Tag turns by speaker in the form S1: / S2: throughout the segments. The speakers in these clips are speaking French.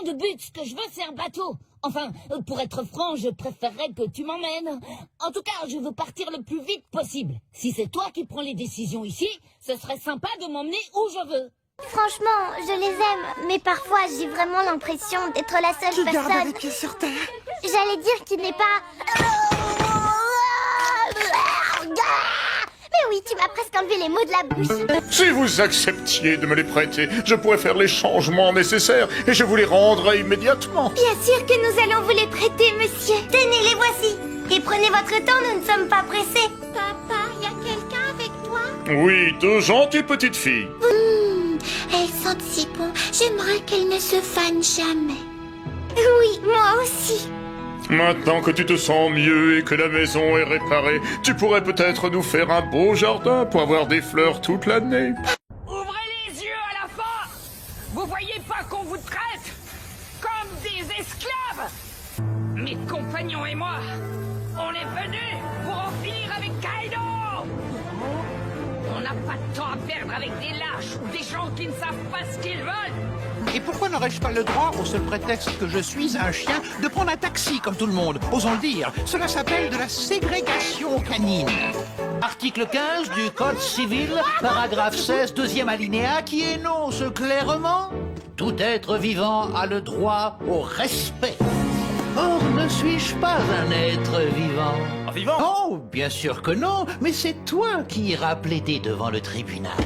S1: de but, ce que je veux c'est un bateau. Enfin, pour être franc, je préférerais que tu m'emmènes. En tout cas, je veux partir le plus vite possible. Si c'est toi qui prends les décisions ici, ce serait sympa de m'emmener où je veux.
S2: Franchement, je les aime, mais parfois j'ai vraiment l'impression d'être la seule personne...
S3: Garde les pieds sur terre.
S2: J'allais dire qu'il n'est pas... Mais oui, tu m'as presque enlevé les mots de la bouche.
S4: Si vous acceptiez de me les prêter, je pourrais faire les changements nécessaires et je vous les rendrai immédiatement.
S2: Bien sûr que nous allons vous les prêter, monsieur. Tenez, les voici. Et prenez votre temps, nous ne sommes pas pressés. Papa, y a quelqu'un avec toi?
S4: Oui, deux gentilles petites filles.
S2: Elles sentent si bon. J'aimerais qu'elles ne se fanent jamais. Oui, moi aussi.
S4: Maintenant que tu te sens mieux et que la maison est réparée, tu pourrais peut-être nous faire un beau jardin pour avoir des fleurs toute l'année.
S5: Ouvrez les yeux à la fin! Vous voyez pas qu'on vous traite comme des esclaves? Mes compagnons et moi, on est venus pour en finir avec Kaido! On n'a pas de temps à perdre avec des lâches ou des gens qui ne savent pas ce qu'ils veulent!
S3: Et pourquoi n'aurais-je pas le droit, au seul prétexte que je suis un chien, de prendre un taxi comme tout le monde? Osons le dire, cela s'appelle de la ségrégation canine. Article 15 du Code civil, paragraphe 16, deuxième alinéa, qui énonce clairement: tout être vivant a le droit au respect. Or, ne suis-je pas un être vivant?
S6: Vivant?
S3: Oh, bien sûr que non, mais c'est toi qui iras plaider devant le tribunal.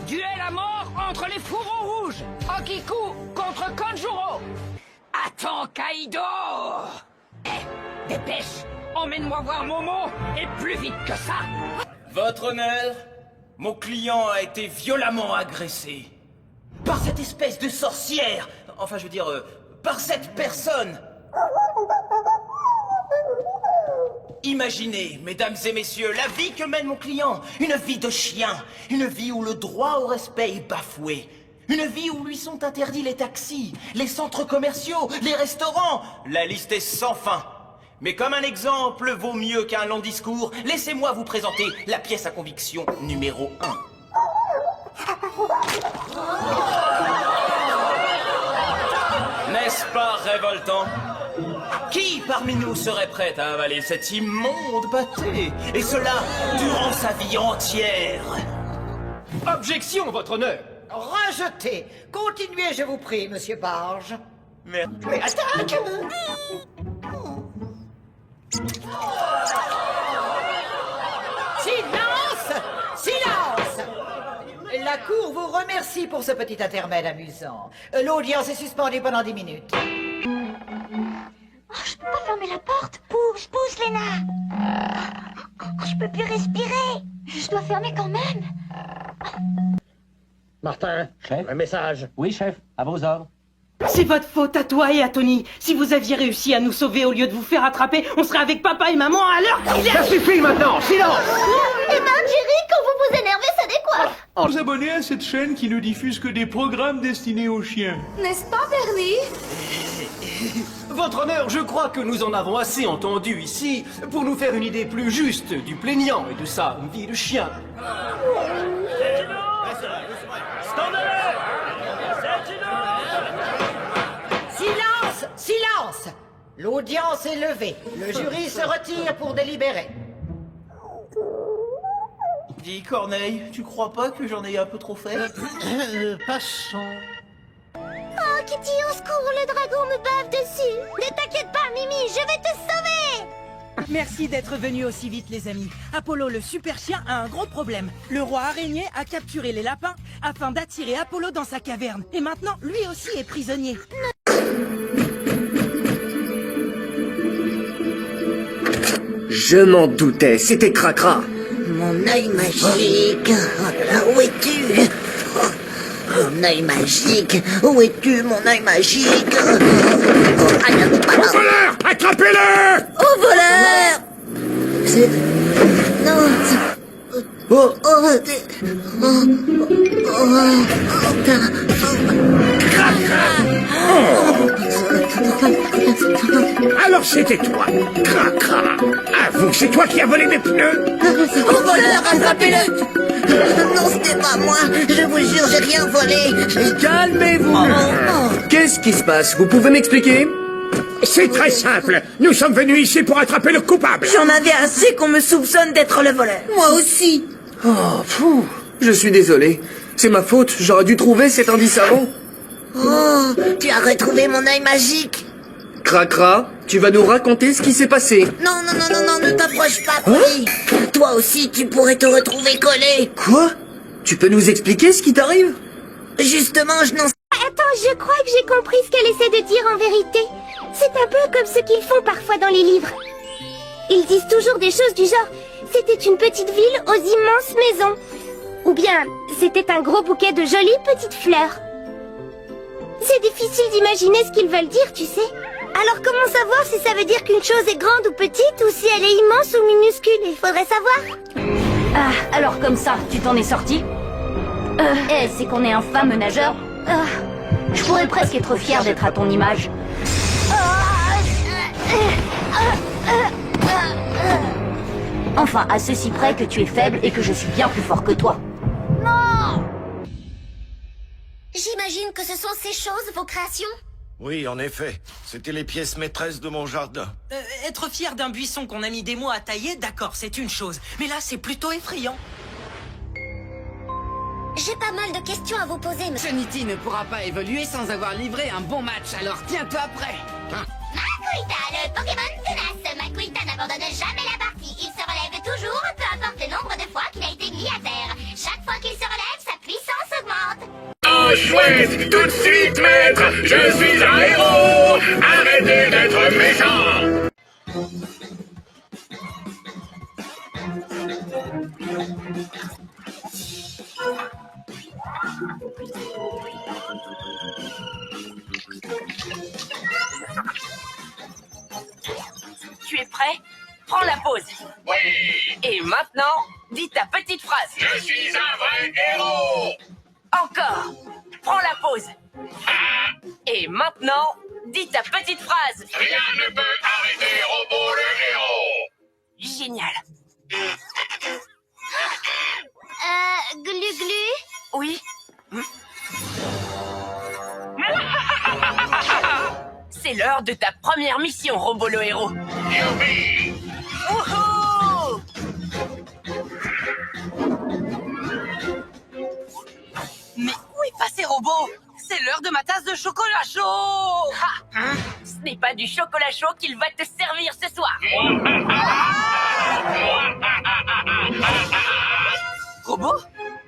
S5: Duel à mort entre les fourreaux rouges! Okiku contre Kanjuro! Attends, Kaido! Dépêche! Emmène-moi voir Momo, et plus vite que ça!
S6: Votre honneur, mon client a été violemment agressé. Par cette espèce de sorcière! Enfin, je veux dire, par cette personne! Imaginez, mesdames et messieurs, la vie que mène mon client. Une vie de chien. Une vie où le droit au respect est bafoué. Une vie où lui sont interdits les taxis, les centres commerciaux, les restaurants. La liste est sans fin. Mais comme un exemple vaut mieux qu'un long discours, laissez-moi vous présenter la pièce à conviction numéro 1. N'est-ce pas révoltant? Qui parmi nous serait prêt à avaler cet immonde pâté? Et cela durant sa vie entière?
S7: Objection, votre honneur!
S8: Rejeté. Continuez, je vous prie, monsieur Barge.
S6: Mais
S8: attaque! Silence! Silence! La cour vous remercie pour ce petit intermède amusant. L'audience est suspendue pendant 10 minutes.
S2: Oh, je peux pas fermer la porte. Pousse, pousse, Léna. Oh, je peux plus respirer. Je dois fermer quand même.
S9: Martin,
S10: chef?
S9: Un message.
S10: Oui, chef, à vos ordres.
S11: C'est votre faute à toi et à Tony. Si vous aviez réussi à nous sauver au lieu de vous faire attraper, on serait avec papa et maman à l'heure qu'il est.
S9: Ça suffit maintenant, silence!
S2: Eh ben, Jerry, quand vous vous énervez, ça décoiffe.
S7: Vous abonnez à cette chaîne qui ne diffuse que des programmes destinés aux chiens.
S2: N'est-ce pas, Bernie?
S7: Votre honneur, je crois que nous en avons assez entendu ici pour nous faire une idée plus juste du plaignant et de sa vie de chien.
S8: Silence! Silence! L'audience est levée. Le jury se retire pour délibérer.
S6: dis, Corneille, tu crois pas que j'en ai un peu trop fait?
S3: Passons.
S2: Oh, Kitty, au secours, le dragon me bave dessus. Ne t'inquiète pas, Mimi, je vais te sauver.
S11: Merci d'être venus aussi vite, les amis. Apollo, le super chien, a un gros problème. Le roi araignée a capturé les lapins afin d'attirer Apollo dans sa caverne. Et maintenant, lui aussi est prisonnier.
S12: Je m'en doutais, c'était Cracra.
S13: Mon œil magique. Où es-tu? Mon œil magique. Où es-tu, mon œil magique?
S4: Au voleur! Attrapez-le!
S13: Au voleur! C'est... Non, c'est... Oh,
S4: Alors
S12: Alors c'était toi, Cracra. Avoue, c'est toi qui as volé mes pneus.
S13: Au voleur, attrapez-le. Non, c'était pas moi. Je vous jure, j'ai rien volé.
S12: Calmez-vous.
S7: Qu'est-ce qui se passe? Vous pouvez m'expliquer?
S12: C'est très simple. Nous sommes venus ici pour attraper le coupable.
S11: J'en avais assez qu'on me soupçonne d'être le voleur.
S13: Moi aussi.
S7: Oh, pfou. Je suis désolé. C'est ma faute, j'aurais dû trouver cet indice avant.
S13: Oh, tu as retrouvé mon œil magique.
S7: Cracra, tu vas nous raconter ce qui s'est passé.
S13: Non, non, non, non, non, ne t'approche pas, Polly. Toi aussi, tu pourrais te retrouver collé.
S7: Quoi? Tu peux nous expliquer ce qui t'arrive?
S13: Justement, je n'en sais...
S2: Attends, je crois que j'ai compris ce qu'elle essaie de dire en vérité. C'est un peu comme ce qu'ils font parfois dans les livres. Ils disent toujours des choses du genre « C'était une petite ville aux immenses maisons » ou bien « C'était un gros bouquet de jolies petites fleurs ». C'est difficile d'imaginer ce qu'ils veulent dire, tu sais. Alors comment savoir si ça veut dire qu'une chose est grande ou petite ou si elle est immense ou minuscule? Il faudrait savoir.
S1: Ah, alors comme ça, tu t'en es sorti? C'est qu'on est un fameux nageur. Je pourrais presque être fier d'être à ton image. Enfin, à ceci près que tu es faible et que je suis bien plus fort que toi.
S2: J'imagine que ce sont ces choses, vos créations?
S9: Oui, en effet. C'était les pièces maîtresses de mon jardin.
S11: Être fier d'un buisson qu'on a mis des mois à tailler, d'accord, c'est une chose. Mais là, c'est plutôt effrayant.
S2: J'ai pas mal de questions à vous poser, monsieur.
S5: Trinity ne pourra pas évoluer sans avoir livré un bon match, alors tiens-toi prêt.
S2: Makuita, le Pokémon tenace. Makuita n'abandonne jamais la partie. Il se relève toujours, peu importe le nombre de fois qu'il a été mis à terre. Chaque fois qu'il se relève, sa puissance augmente.
S4: Oh chouette, tout de suite maître, je suis un héros. Arrêtez d'être méchant.
S5: Tu es prêt? Prends la pause.
S4: Oui,
S5: Et maintenant, dis ta petite phrase.
S4: je suis un vrai héros.
S5: Encore. Prends la pause. Et maintenant, dis ta petite phrase.
S4: Rien ne peut arrêter Robo le héros.
S5: Génial.
S2: Glu-glu?
S5: Oui. C'est l'heure de ta première mission, Robo le héros.
S4: Youpi.
S5: Wouhou! Mais où est passé Robo? C'est l'heure de ma tasse de chocolat chaud! Ce n'est pas du chocolat chaud qu'il va te servir ce soir. Robo?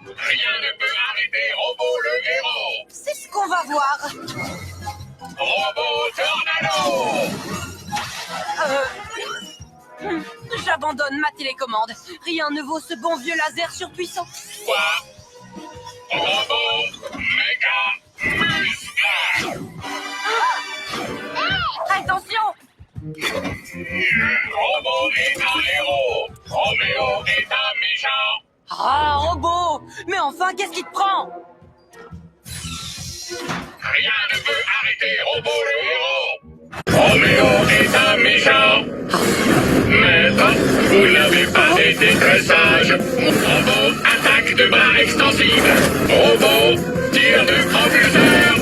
S4: Rien ne peut arrêter Robo le héros.
S5: C'est ce qu'on va voir.
S4: Robo Tornado.
S5: J'abandonne ma télécommande. Rien ne vaut ce bon vieux laser surpuissant.
S4: Quoi? Robo Méga Muscle.
S5: Attention!
S4: Robo est un héros. Roméo est un méchant.
S5: Ah, Robo! Mais enfin, qu'est-ce qui te prend?
S4: Rien ne peut arrêter Robo le héros. Roméo est un méchant. Maître, vous n'avez pas été très sage. Robo attaque de bras extensifs. Robo tire de propulseurs.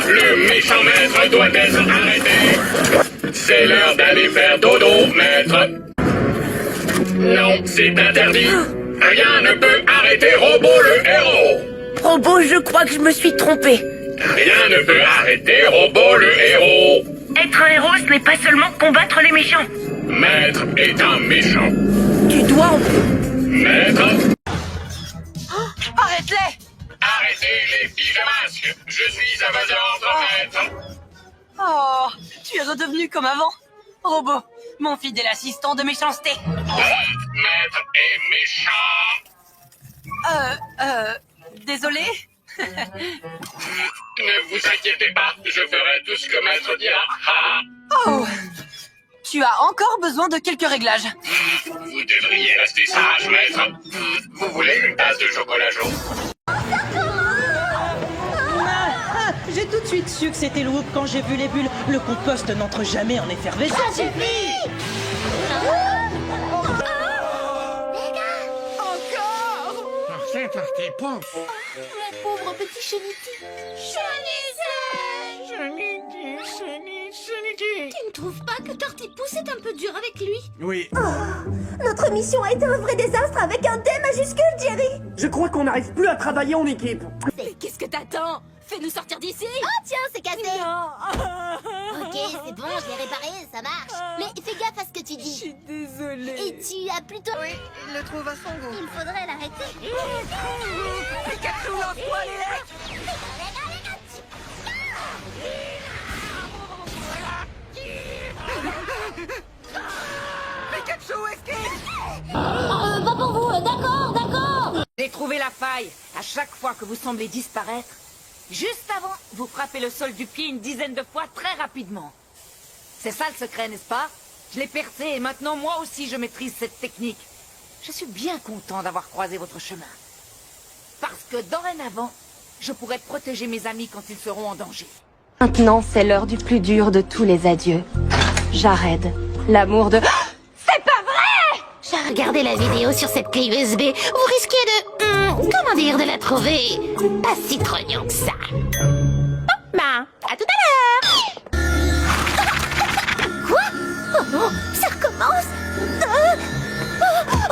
S4: Le méchant maître doit être arrêté. C'est l'heure d'aller faire dodo, maître. Non, c'est interdit. Rien ne peut arrêter Robo le héros.
S11: Robo, je crois que je me suis trompé.
S4: Rien ne peut arrêter Robo le héros.
S11: Être un héros, ce n'est pas seulement combattre les méchants.
S4: Maître est un méchant.
S11: Tu dois...
S4: Maître,
S5: Arrête-les!
S4: arrêtez les pyjamasques. Je suis à votre ordre, maître.
S5: Oh, tu es redevenu comme avant. Robo, mon fidèle assistant de méchanceté.
S4: Maître est méchant.
S5: Désolé?
S4: Ne vous inquiétez pas, je ferai tout ce que maître dira. Ah,
S5: Oh, tu as encore besoin de quelques réglages.
S4: vous devriez rester sage, maître. Vous voulez une tasse de chocolat chaud?
S11: J'ai tout de suite su que c'était Loup quand j'ai vu les bulles. Le compost n'entre jamais en effervescence.
S2: Ça suffit!
S12: T'es pauvre.
S2: Mon pauvre petit cheniti. Tu ne trouves pas que Tortipousse est un peu dur avec lui?
S12: Oui.
S2: Notre mission a été un vrai désastre avec un D majuscule, Jerry.
S7: Je crois qu'on n'arrive plus à travailler en équipe.
S1: Mais qu'est-ce que t'attends? Fais-nous sortir d'ici!
S2: Oh tiens, c'est cassé. Ok, c'est bon, je l'ai réparé, ça marche. Mais fais gaffe à ce que tu dis.
S11: Je suis désolée.
S2: Et tu as plutôt...
S8: Oui, il le trouve à son goût.
S2: Il faudrait l'arrêter.
S5: Pikachu, lance-toi les lettres! Pikachu, esquive!
S2: Pas pour vous, d'accord, d'accord.
S5: J'ai trouvé la faille. À chaque fois que vous semblez disparaître, juste avant, vous frappez le sol du pied une dizaine de fois très rapidement. C'est ça le secret, n'est-ce pas? Je l'ai percé et maintenant moi aussi je maîtrise cette technique. Je suis bien content d'avoir croisé votre chemin. Parce que dorénavant, je pourrai protéger mes amis quand ils seront en danger.
S10: Maintenant, c'est l'heure du plus dur de tous les adieux. Jared, l'amour de... C'est pas vrai!
S2: J'ai regardé la vidéo sur cette clé USB. Vous risquez de... comment dire, de la trouver pas si trognant que ça.
S10: Bah, à tout à l'heure!
S2: Quoi? Oh non, ça recommence.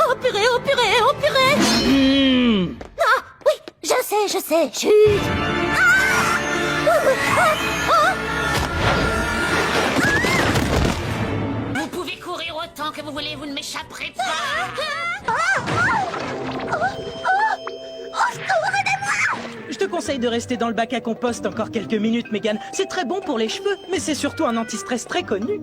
S2: Oh purée, oh purée, oh purée. Ah, oui, je sais, chut.
S1: Vous pouvez courir autant que vous voulez, vous ne m'échapperez pas!
S11: Je te conseille de rester dans le bac à compost encore quelques minutes, Megan. C'est très bon pour les cheveux, mais c'est surtout un anti-stress très connu.